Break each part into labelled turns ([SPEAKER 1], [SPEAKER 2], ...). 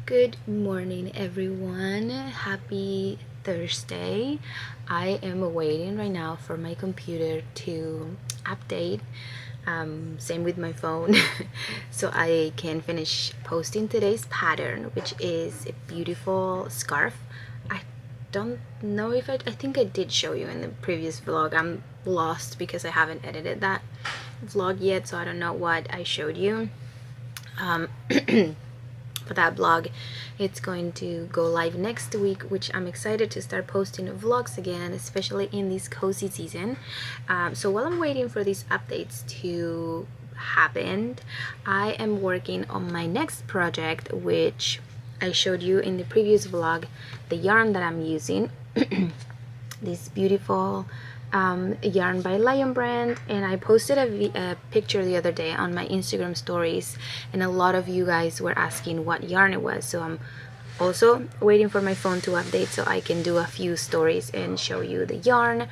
[SPEAKER 1] Good morning, everyone. Happy Thursday. I am waiting right now for my computer to update. Same with my phone. So I can finish posting today's pattern, which is a beautiful scarf. I don't know if I think I did show you in the previous vlog. I'm lost because I haven't edited that vlog yet, so I don't know what I showed you. For that blog, it's going to go live next week, which I'm excited to start posting vlogs again, especially in this cozy season. So while I'm waiting for these updates to happen, I am working on my next project, which I showed you in the previous vlog, the yarn that I'm using. This beautiful yarn by Lion brand, and I posted a picture the other day on my Instagram stories, and a lot of you guys were asking what yarn it was, so I'm also waiting for my phone to update so I can do a few stories and show you the yarn.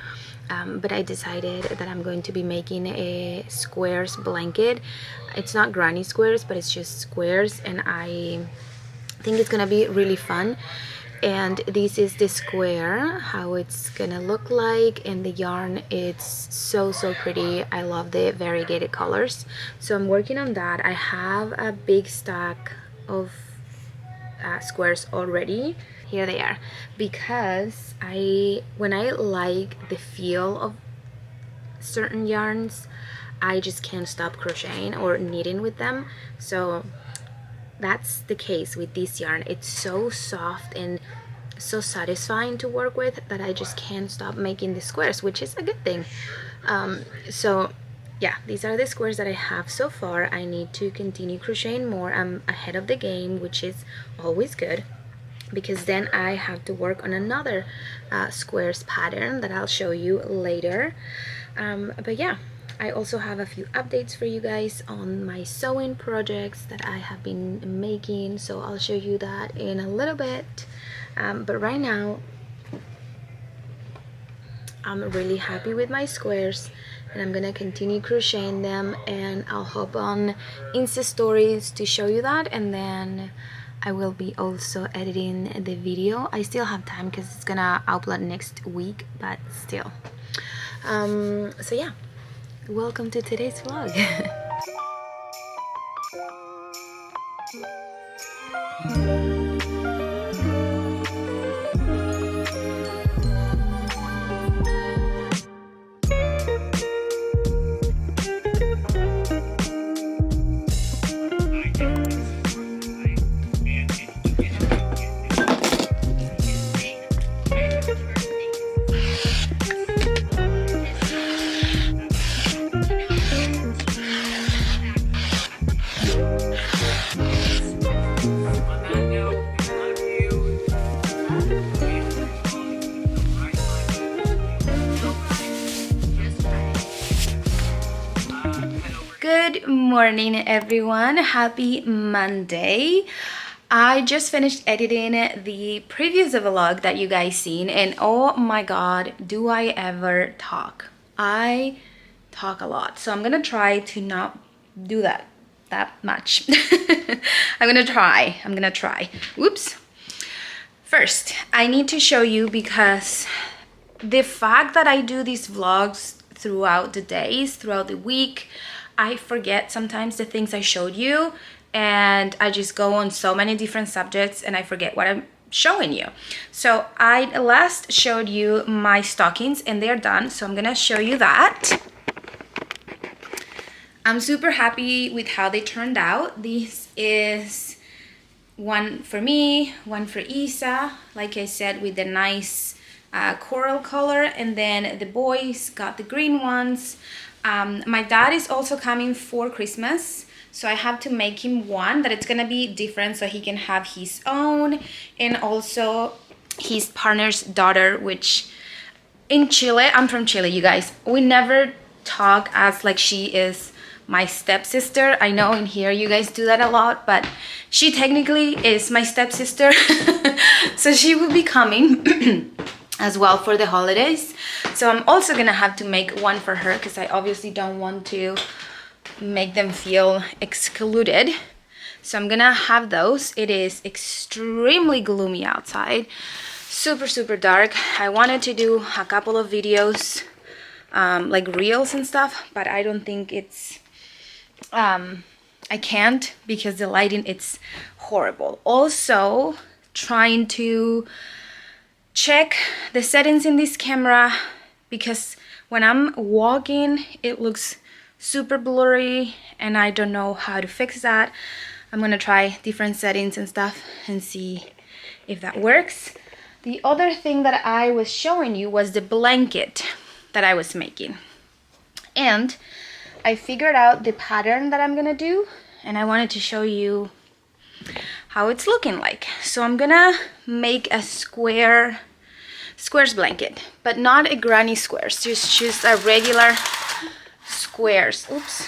[SPEAKER 1] But I decided that I'm going to be making a squares blanket. It's not granny squares, but it's just squares, and I think it's gonna be really fun. And this is the square, how it's gonna look like, and the yarn, it's so pretty. I love the variegated colors, so I'm working on that. I have a big stack of squares already. Here they are, because when I like the feel of certain yarns, I just can't stop crocheting or knitting with them. So that's the case with this yarn. It's so soft and so satisfying to work with that I just can't stop making the squares, which is a good thing. So yeah, these are the squares that I have so far. I need to continue crocheting more. I'm ahead of the game, which is always good, because then I have to work on another squares pattern that I'll show you later. But yeah, I also have a few updates for you guys on my sewing projects that I have been making, so I'll show you that in a little bit. But right now, I'm really happy with my squares, and I'm gonna continue crocheting them, and I'll hop on Insta stories to show you that, and then I will be also editing the video. I still have time because it's gonna upload next week, but still. So yeah, welcome to today's vlog. Good morning, everyone. Happy Monday. I just finished editing the previous vlog that you guys seen, and oh my god, do I ever talk. I talk a lot, so I'm gonna try to not do that much. I'm gonna try. Whoops. First, I need to show you, because the fact that I do these vlogs throughout the days, throughout the week, I forget sometimes the things I showed you, and I just go on so many different subjects and I forget what I'm showing you. So I last showed you my stockings, and they're done, so I'm gonna show you that. I'm super happy with how they turned out. This is one for me, one for Isa, like I said, with the nice coral color, and then the boys got the green ones. My dad is also coming for Christmas, so I have to make him one that it's gonna be different so he can have his own, and also his partner's daughter, which in Chile, I'm from Chile, you guys, we never talk as like she is my stepsister. I know in here you guys do that a lot, but she technically is my stepsister. So she will be coming as well for the holidays, so I'm also gonna have to make one for her, because I obviously don't want to make them feel excluded. So I'm gonna have those. It is extremely gloomy outside, super dark. I wanted to do a couple of videos, like reels and stuff, but I don't think it's I can't because the lighting, it's horrible. Also trying to check the settings in this camera, because when I'm walking it looks super blurry and I don't know how to fix that. I'm gonna try different settings and stuff and see if that works. The other thing that I was showing you was the blanket that I was making, and I figured out the pattern that I'm gonna do, and I wanted to show you how it's looking like. So I'm gonna make a squares blanket, but not a granny squares, just a regular squares. Oops,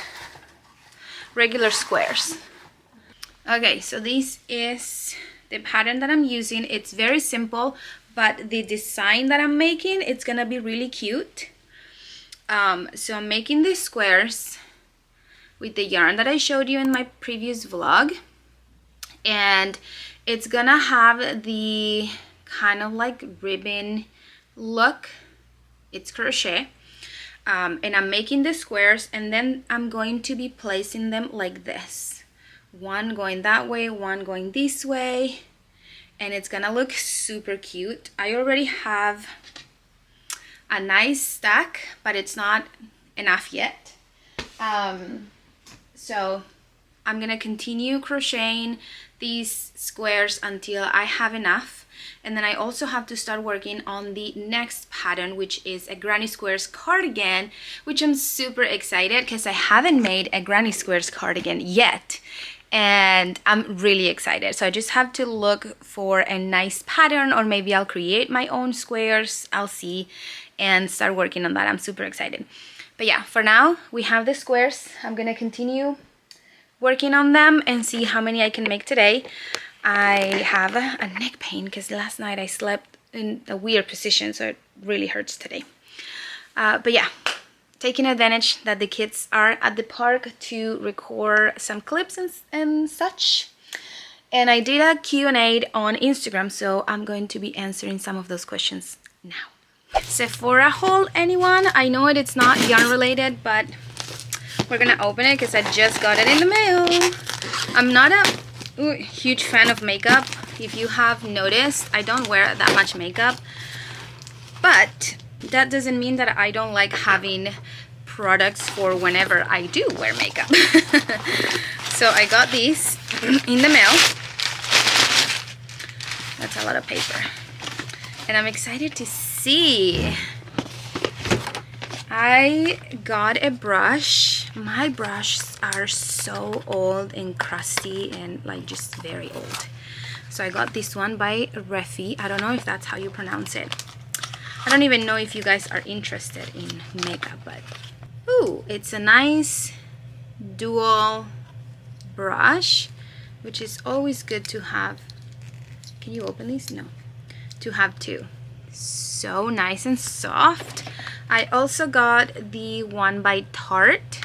[SPEAKER 1] regular squares. Okay, so this is the pattern that I'm using. It's very simple, but the design that I'm making, it's gonna be really cute. So I'm making these squares with the yarn that I showed you in my previous vlog, and it's gonna have the kind of like ribbon look. It's crochet, and I'm making the squares, and then I'm going to be placing them like this, one going that way, one going this way, and it's gonna look super cute. I already have a nice stack, but it's not enough yet. So I'm gonna continue crocheting these squares until I have enough, and then I also have to start working on the next pattern, which is a granny squares cardigan, which I'm super excited because I haven't made a granny squares cardigan yet, and I'm really excited. So I just have to look for a nice pattern, or maybe I'll create my own squares, I'll see, and start working on that. I'm super excited. But yeah, for now we have the squares. I'm gonna continue working on them and see how many I can make today. I have a neck pain because last night I slept in a weird position, so it really hurts today. But yeah, taking advantage that the kids are at the park to record some clips and such. And I did a Q&A on Instagram, so I'm going to be answering some of those questions now. Sephora haul, anyone? I know it's not yarn related, but we're gonna open it because I just got it in the mail. I'm not a huge fan of makeup. If you have noticed, I don't wear that much makeup, but that doesn't mean that I don't like having products for whenever I do wear makeup. So I got these in the mail. That's a lot of paper, and I'm excited to see. I got a brush. My brushes are so old and crusty and like just very old. So I got this one by Refi. I don't know if that's how you pronounce it. I don't even know if you guys are interested in makeup, but ooh, it's a nice dual brush, which is always good to have. Can you open these? No. To have two. So nice and soft. I also got the one by Tarte,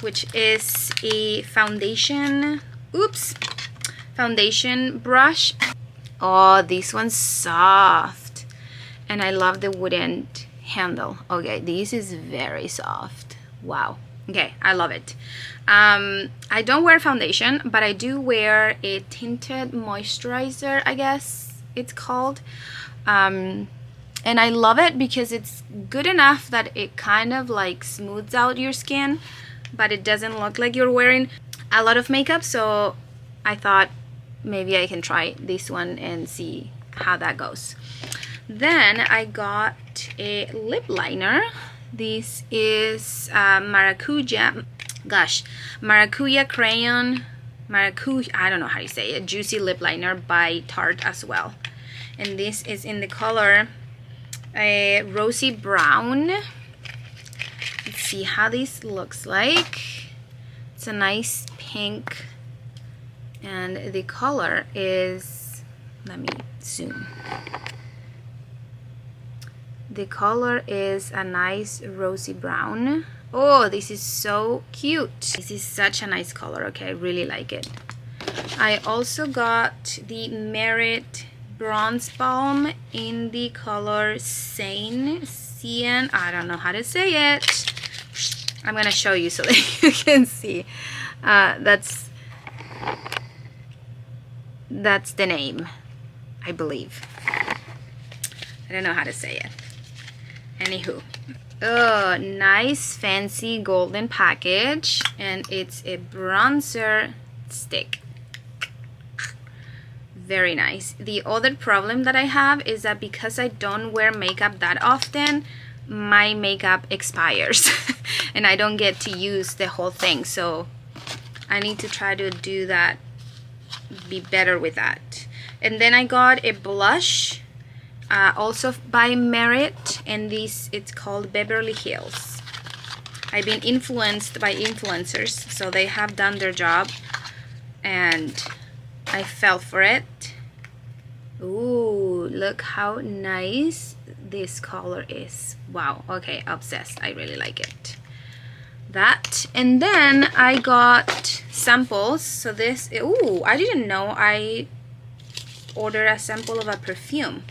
[SPEAKER 1] which is a foundation brush. Oh, this one's soft, and I love the wooden handle. Okay, this is very soft. Wow. Okay, I love it. I don't wear foundation, but I do wear a tinted moisturizer, I guess it's called. And I love it because it's good enough that it kind of like smooths out your skin, but it doesn't look like you're wearing a lot of makeup. So I thought maybe I can try this one and see how that goes. Then I got a lip liner. This is maracuja crayon, I don't know how you say it, juicy lip liner by Tarte as well. And this is in the color rosy brown. Let's see how this looks like. It's a nice pink, and the color is, let me zoom. The color is a nice rosy brown. Oh, this is so cute. This is such a nice color. Okay, I really like it. I also got the Merit Bronze Balm in the color Cyan. I don't know how to say it. I'm gonna show you so that you can see. That's the name, I believe. I don't know how to say it. Anywho. Oh, nice fancy golden package, and it's a bronzer stick. Very nice. The other problem that I have is that because I don't wear makeup that often, my makeup expires and I don't get to use the whole thing, so I need to try to do that, be better with that. And then I got a blush, also by Merit, and it's called Beverly Hills. I've been influenced by influencers, so they have done their job and I fell for it. Ooh, look how nice this color is. Wow, okay, obsessed. I really like it. That, and then I got samples. So this, ooh, I didn't know I ordered a sample of a perfume.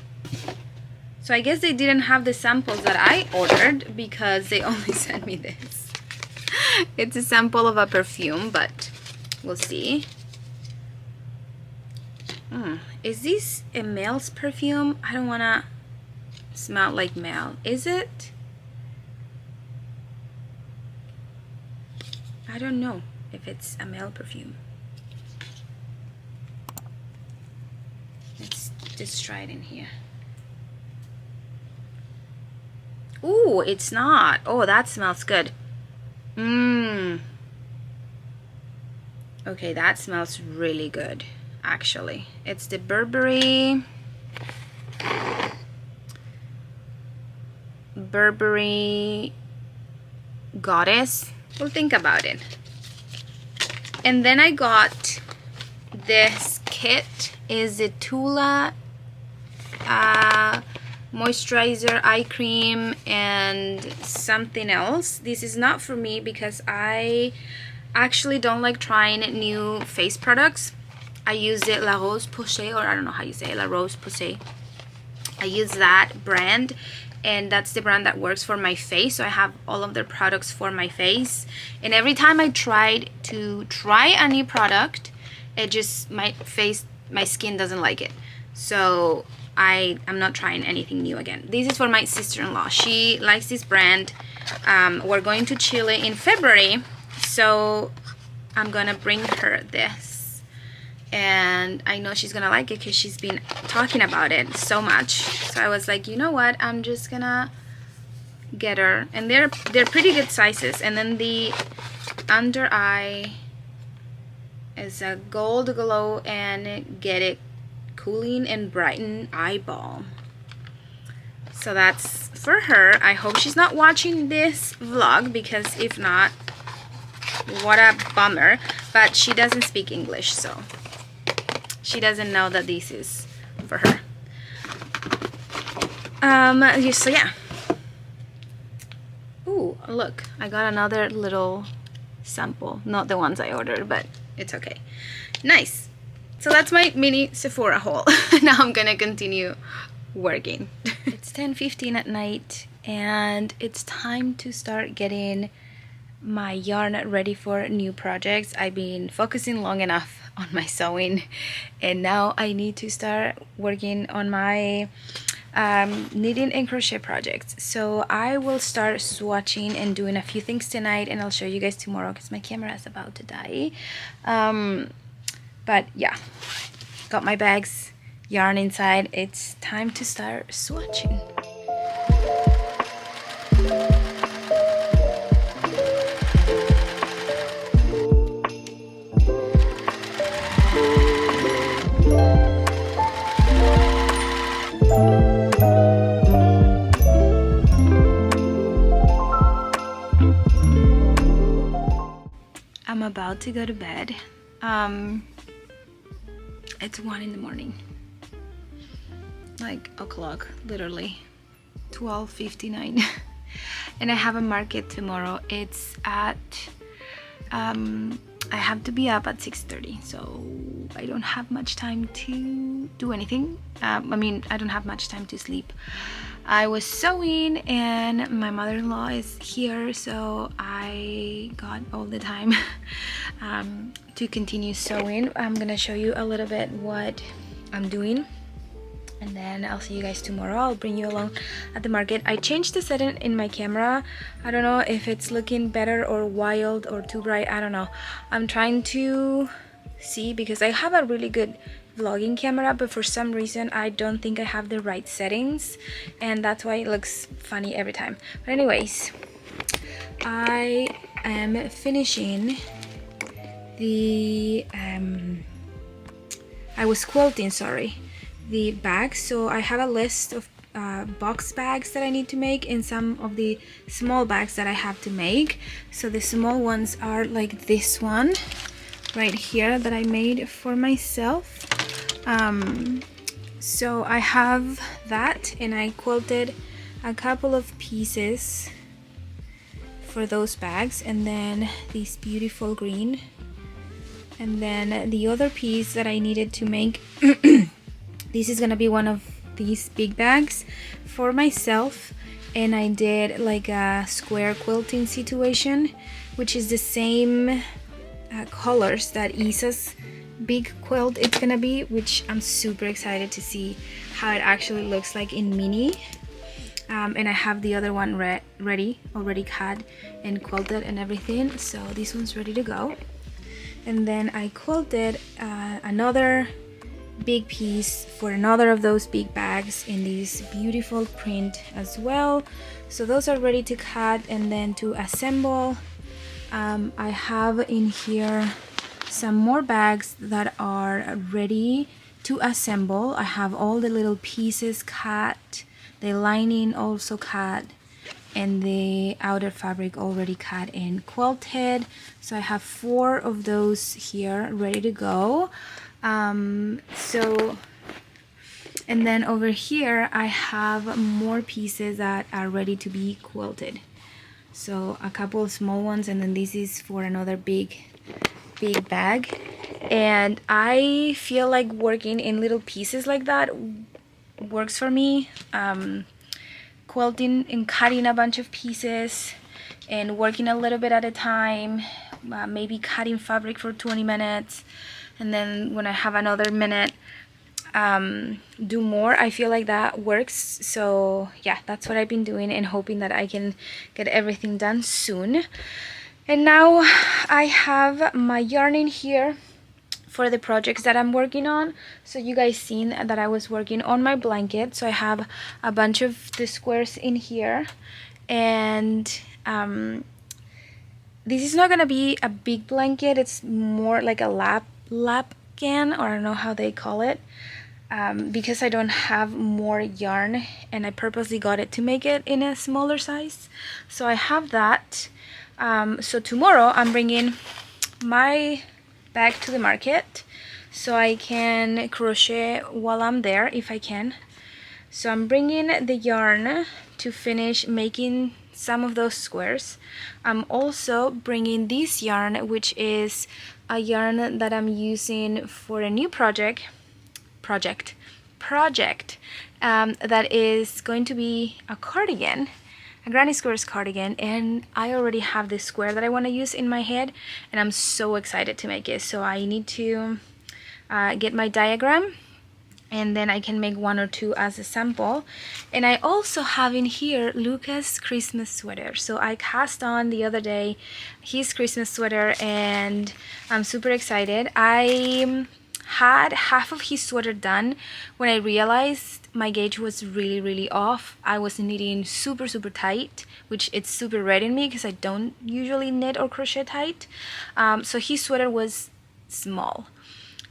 [SPEAKER 1] So I guess they didn't have the samples that I ordered because they only sent me this. It's a sample of a perfume, but we'll see. Is this a male's perfume? I don't wanna smell like male. Is it? I don't know if it's a male perfume. Let's just try it in here. Ooh, it's not. Oh, that smells good. Okay, that smells really good, actually. It's the Burberry Goddess. We'll think about it. And then I got this kit. Is the Tula moisturizer, eye cream, and something else. This is not for me because I actually don't like trying new face products. I use the La Roche-Posay, or I don't know how you say it, La Roche-Posay. I use that brand, and that's the brand that works for my face, so I have all of their products for my face. And every time I tried to try a new product, it just, my skin doesn't like it. So I'm not trying anything new again. This is for my sister-in-law. She likes this brand. We're going to Chile in February, so I'm gonna bring her this, and I know she's gonna like it because she's been talking about it so much. So I was like, you know what, I'm just gonna get her, and they're pretty good sizes. And then the under eye is a gold glow and get it cooling and brighten eye balm. So that's for her. I hope she's not watching this vlog, because if not, what a bummer. But she doesn't speak English, so she doesn't know that this is for her. So yeah. Ooh, look, I got another little sample. Not the ones I ordered, but it's okay. Nice. So that's my mini Sephora haul. Now I'm gonna continue working. It's 10:15 at night, and it's time to start getting my yarn ready for new projects. I've been focusing long enough on my sewing, and now I need to start working on my knitting and crochet projects. So I will start swatching and doing a few things tonight, and I'll show you guys tomorrow because my camera is about to die. But yeah, got my bags, yarn inside. It's time to start swatching. I'm about to go to bed. It's 1 in the morning, like o'clock, literally 12:59. And I have a market tomorrow. It's at I have to be up at 6:30, so I don't have much time to do anything. I mean, I don't have much time to sleep. I was sewing and my mother-in-law is here, so I got all the time to continue sewing. I'm gonna show you a little bit what I'm doing, and then I'll see you guys tomorrow. I'll bring you along at the market. I changed the setting in my camera. I don't know if it's looking better or wild or too bright. I don't know. I'm trying to see, because I have a really good vlogging camera, but for some reason I don't think I have the right settings, and that's why it looks funny every time. But anyways, I am finishing the I was quilting, sorry, the bags. So I have a list of box bags that I need to make, and some of the small bags that I have to make. So the small ones are like this one right here that I made for myself. So I have that, and I quilted a couple of pieces for those bags, and then this beautiful green, and then the other piece that I needed to make this is gonna be one of these big bags for myself, and I did like a square quilting situation, which is the same colors that Isa's big quilt it's gonna be, which I'm super excited to see how it actually looks like in mini. And I have the other one already cut and quilted and everything, so this one's ready to go. And then I quilted another big piece for another of those big bags in this beautiful print as well. So those are ready to cut and then to assemble. I have in here some more bags that are ready to assemble. I have all the little pieces cut, the lining also cut, and the outer fabric already cut and quilted. So I have 4 of those here ready to go. And then over here I have more pieces that are ready to be quilted. So a couple of small ones, and then this is for another big bag. And I feel like working in little pieces like that works for me. Quilting and cutting a bunch of pieces and working a little bit at a time, maybe cutting fabric for 20 minutes, and then when I have another minute, do more. I feel like that works. So yeah, that's what I've been doing, and hoping that I can get everything done soon. And now I have my yarn in here for the projects that I'm working on. So you guys seen that I was working on my blanket, so I have a bunch of the squares in here, and this is not gonna be a big blanket, it's more like a lapcan, or I don't know how they call it, because I don't have more yarn, and I purposely got it to make it in a smaller size. So I have that. So tomorrow I'm bringing my bag to the market so I can crochet while I'm there if I can. So I'm bringing the yarn to finish making some of those squares. I'm also bringing this yarn, which is a yarn that I'm using for a new project that is going to be a cardigan, a granny squares cardigan, and I already have this square that I want to use in my head, and I'm so excited to make it. So I need to get my diagram, and then I can make 1 or 2 as a sample. And I also have in here Lucas' Christmas sweater. So I cast on the other day his Christmas sweater, and I'm super excited. I had half of his sweater done when I realized my gauge was really off. I was knitting super tight, which it's super rare in me because I don't usually knit or crochet tight. So his sweater was small,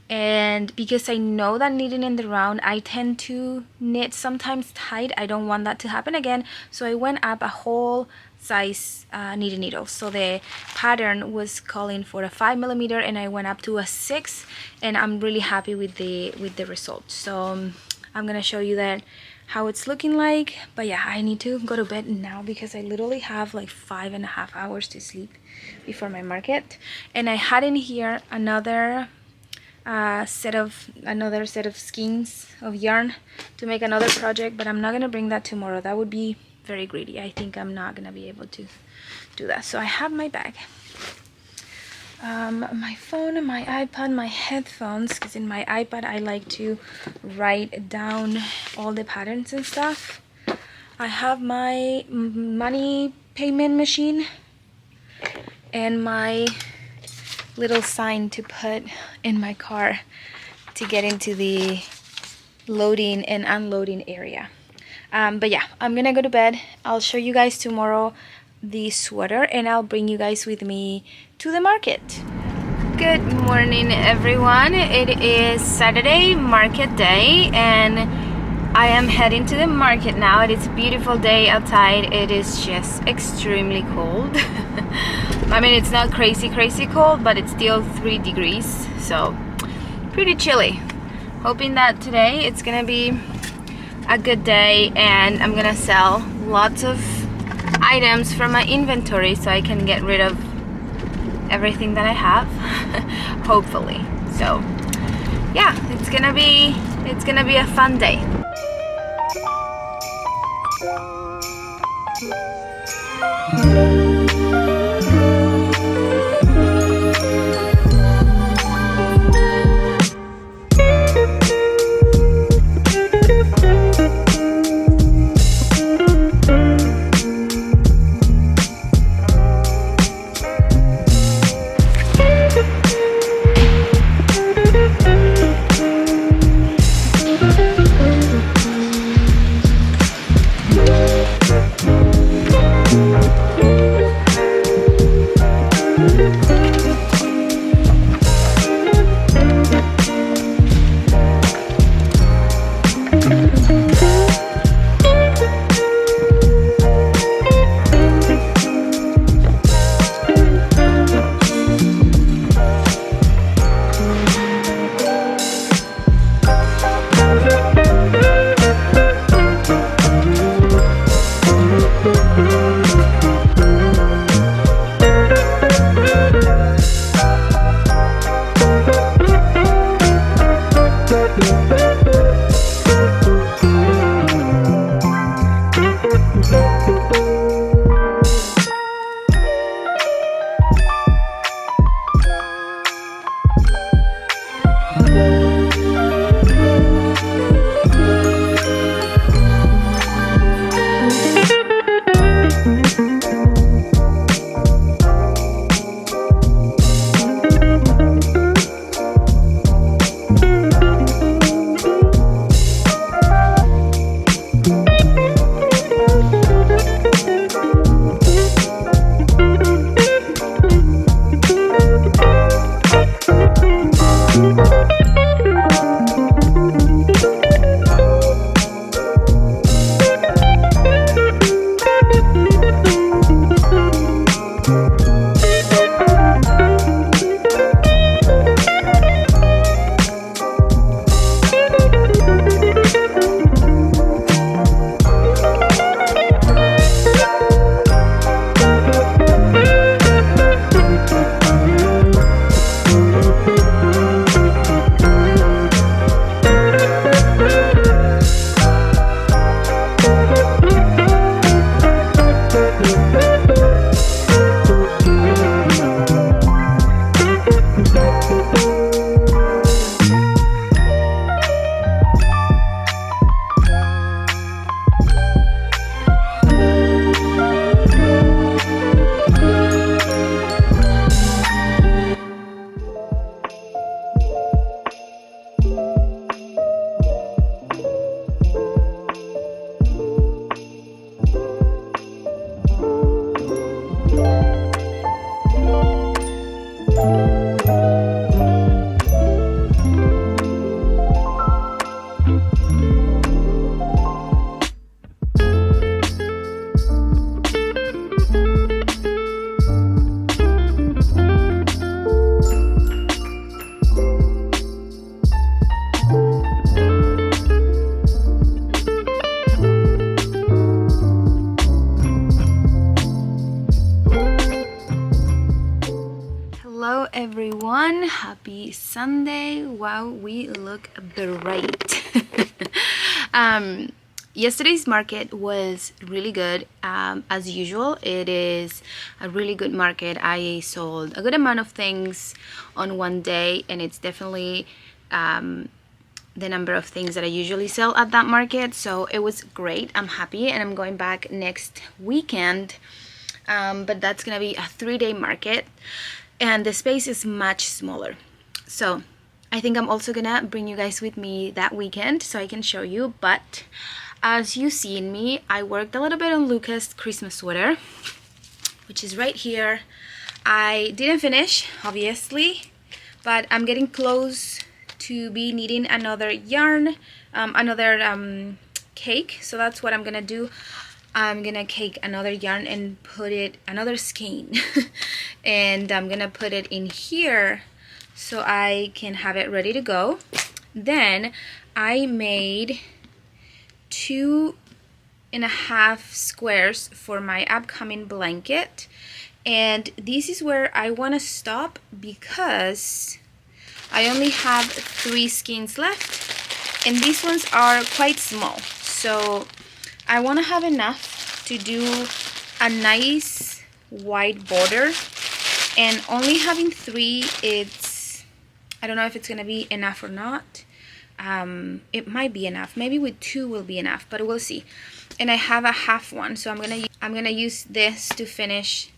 [SPEAKER 1] and because I know that knitting in the round I tend to knit sometimes tight, I don't want that to happen again, so I went up a whole size knitting needle. So the pattern was calling for a 5mm, and I went up to a 6, and I'm really happy with the result. So I'm gonna show you that how it's looking like. But yeah, I need to go to bed now because I literally have like 5.5 hours to sleep before my market. And I had in here another set of skeins of yarn to make another project, but I'm not gonna bring that tomorrow. That would be very greedy. I think I'm not gonna be able to do that. So I have my bag, my phone, my iPad, my headphones, because in my iPad I like to write down all the patterns and stuff. I have my money payment machine and my little sign to put in my car to get into the loading and unloading area. But yeah, I'm gonna go to bed. I'll show you guys tomorrow the sweater and I'll bring you guys with me to the market. Good morning, everyone. It is Saturday market day and I am heading to the market now. It is a beautiful day outside. It is just extremely cold. I mean, it's not crazy cold, but it's still 3 degrees, so pretty chilly. Hoping that today it's gonna be a good day and I'm gonna sell lots of items from my inventory so I can get rid of everything that I have. Hopefully. So yeah, it's gonna be a fun day. Happy Sunday. Wow, we look bright. Yesterday's market was really good. As usual, it is a really good market. I sold a good amount of things on one day, and it's definitely the number of things that I usually sell at that market. So it was great. I'm happy, and I'm going back next weekend. But that's gonna be a 3-day market, and the space is much smaller. So I think I'm also gonna bring you guys with me that weekend so I can show you. But as you see in me, I worked a little bit on Lucas' Christmas sweater, which is right here. I didn't finish, obviously, but I'm getting close to be needing another yarn, another cake. So that's what I'm gonna do. I'm gonna cake another yarn and put it, another skein, and I'm gonna put it in here so I can have it ready to go. Then I made 2.5 squares for my upcoming blanket, and this is where I want to stop because I only have 3 skeins left, and these ones are quite small, so I want to have enough to do a nice wide border, and only having 3, I don't know if it's gonna be enough or not. It might be enough. Maybe with 2 will be enough, but we'll see. And I have a half one, so I'm gonna use this to finish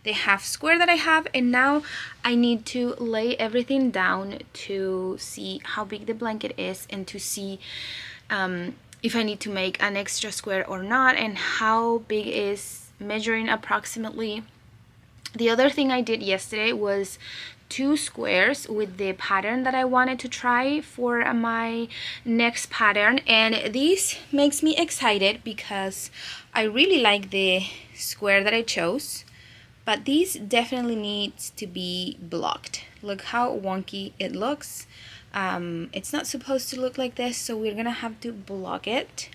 [SPEAKER 1] the half square that I have. And now I need to lay everything down to see how big the blanket is, and to see if I need to make an extra square or not, and how big is measuring approximately. The other thing I did yesterday was 2 squares with the pattern that I wanted to try for my next pattern, and this makes me excited because I really like the square that I chose, but this definitely needs to be blocked. Look how wonky it looks. It's not supposed to look like this, so we're gonna have to block it.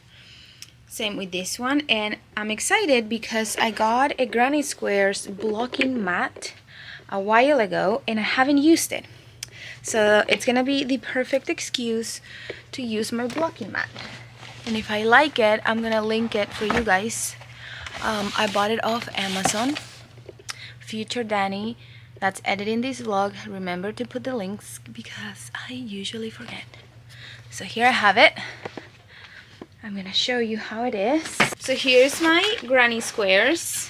[SPEAKER 1] Same with this one, and I'm excited because I got a Granny Squares blocking mat a while ago and I haven't used it, so it's gonna be the perfect excuse to use my blocking mat. And if I like it, I'm gonna link it for you guys. I bought it off Amazon. Future Danny, that's editing this vlog, remember to put the links because I usually forget. So here I have it. I'm gonna show you how it is. So here's my Granny Squares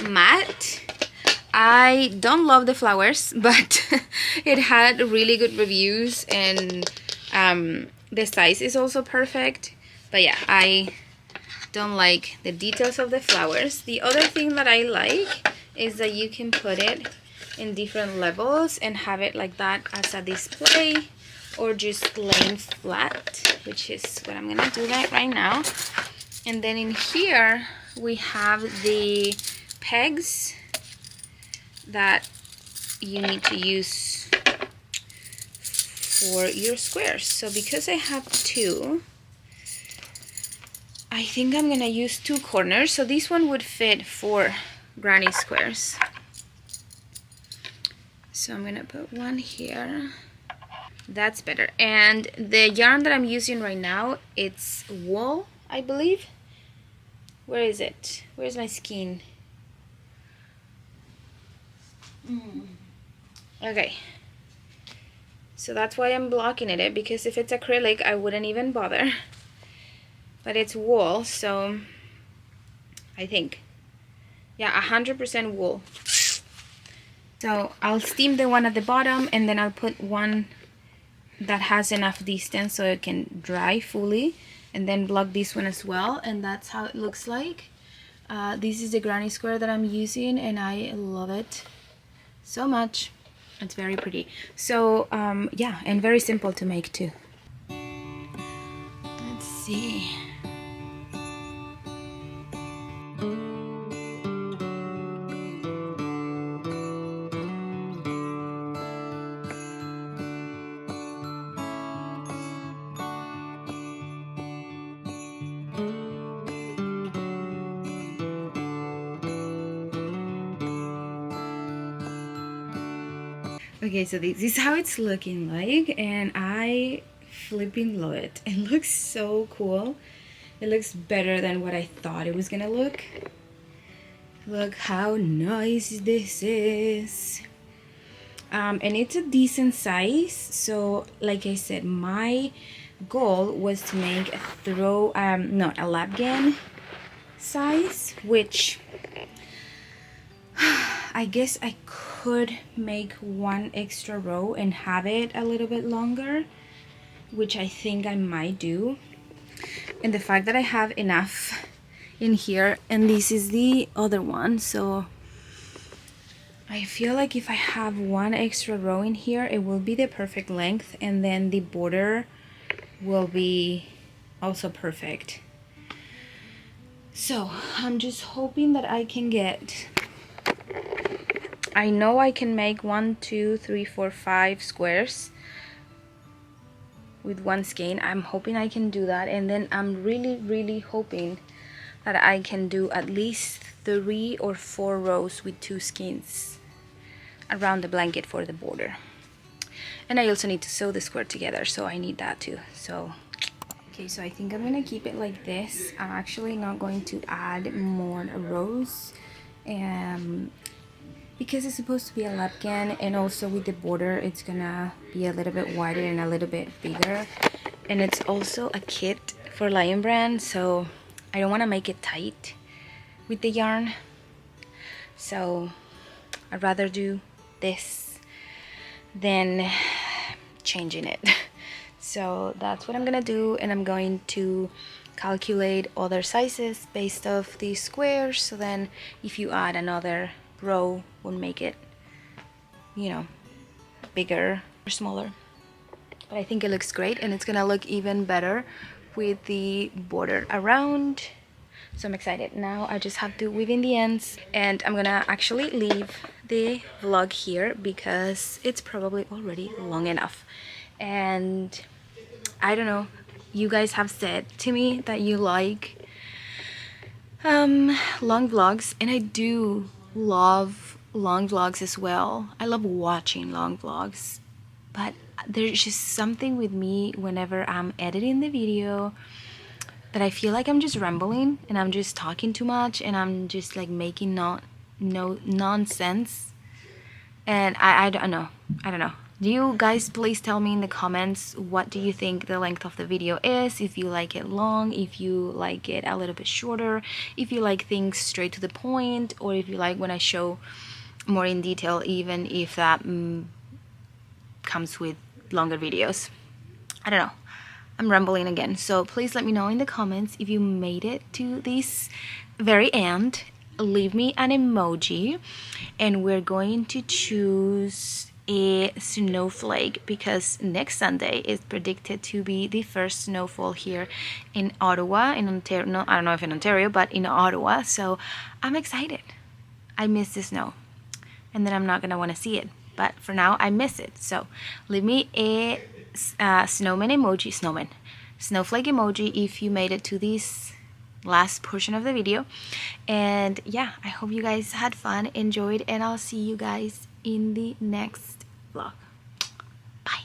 [SPEAKER 1] mat. I don't love the flowers, but it had really good reviews, and the size is also perfect. But yeah, I don't like the details of the flowers. The other thing that I like is that you can put it in different levels and have it like that as a display, or just laying flat, which is what I'm gonna do that right now. And then in here we have the pegs that you need to use for your squares. So because I have 2, I think I'm gonna use 2 corners, so this one would fit 4 Granny Squares. So I'm gonna put one here. That's better. And the yarn that I'm using right now, it's wool, I believe. Where is it? Where's my skein? Okay. So that's why I'm blocking it, because if it's acrylic, I wouldn't even bother. But it's wool, so I think, yeah, 100% wool. So I'll steam the one at the bottom, and then I'll put one that has enough distance so it can dry fully, and then block this one as well, and that's how it looks like. This is the Granny Square that I'm using, and I love it so much. It's very pretty. So yeah, and very simple to make too. Let's see. Okay, so this is how it's looking like, and I flipping love it. It looks so cool. It looks better than what I thought it was gonna look. Look how nice this is. And it's a decent size. So like I said, my goal was to make a a lap gan size, which I guess I could make one extra row and have it a little bit longer, which I think I might do. And the fact that I have enough in here, and this is the other one, so I feel like if I have one extra row in here, it will be the perfect length, and then the border will be also perfect. So I'm just hoping that I can get, I know I can make 1, 2, 3, 4, 5 squares with one skein. I'm hoping I can do that, and then I'm really hoping that I can do at least 3 or 4 rows with 2 skeins around the blanket for the border. And I also need to sew the square together, so I need that too. So okay, so I think I'm gonna keep it like this. I'm actually not going to add more rows, because it's supposed to be a lapcan, and also with the border it's gonna be a little bit wider and a little bit bigger, and it's also a kit for Lion Brand, so I don't want to make it tight with the yarn, so I'd rather do this than changing it. So that's what I'm gonna do, and I'm going to calculate other sizes based off these squares, so then if you add another row will make it, you know, bigger or smaller. But I think it looks great, and it's gonna look even better with the border around. So I'm excited. Now I just have to weave in the ends, and I'm gonna actually leave the vlog here because it's probably already long enough. And I don't know, you guys have said to me that you like long vlogs, and I do love long vlogs as well. I love watching long vlogs, but there's just something with me whenever I'm editing the video that I feel like I'm just rambling and I'm just talking too much, and I'm just like making no nonsense, and I don't know. Do you guys please tell me in the comments, what do you think the length of the video is? If you like it long, if you like it a little bit shorter, if you like things straight to the point, or if you like when I show more in detail, even if that comes with longer videos. I don't know. I'm rambling again. So please let me know in the comments if you made it to this very end. Leave me an emoji, and we're going to choose a snowflake because next Sunday is predicted to be the first snowfall here in Ottawa, in Ontario. No, I don't know if in Ontario, but in Ottawa. So I'm excited. I miss the snow, and then I'm not gonna want to see it. But for now, I miss it. So leave me a snowman emoji, snowflake emoji if you made it to this last portion of the video. And yeah, I hope you guys had fun, enjoyed, and I'll see you guys in the next vlog. Bye.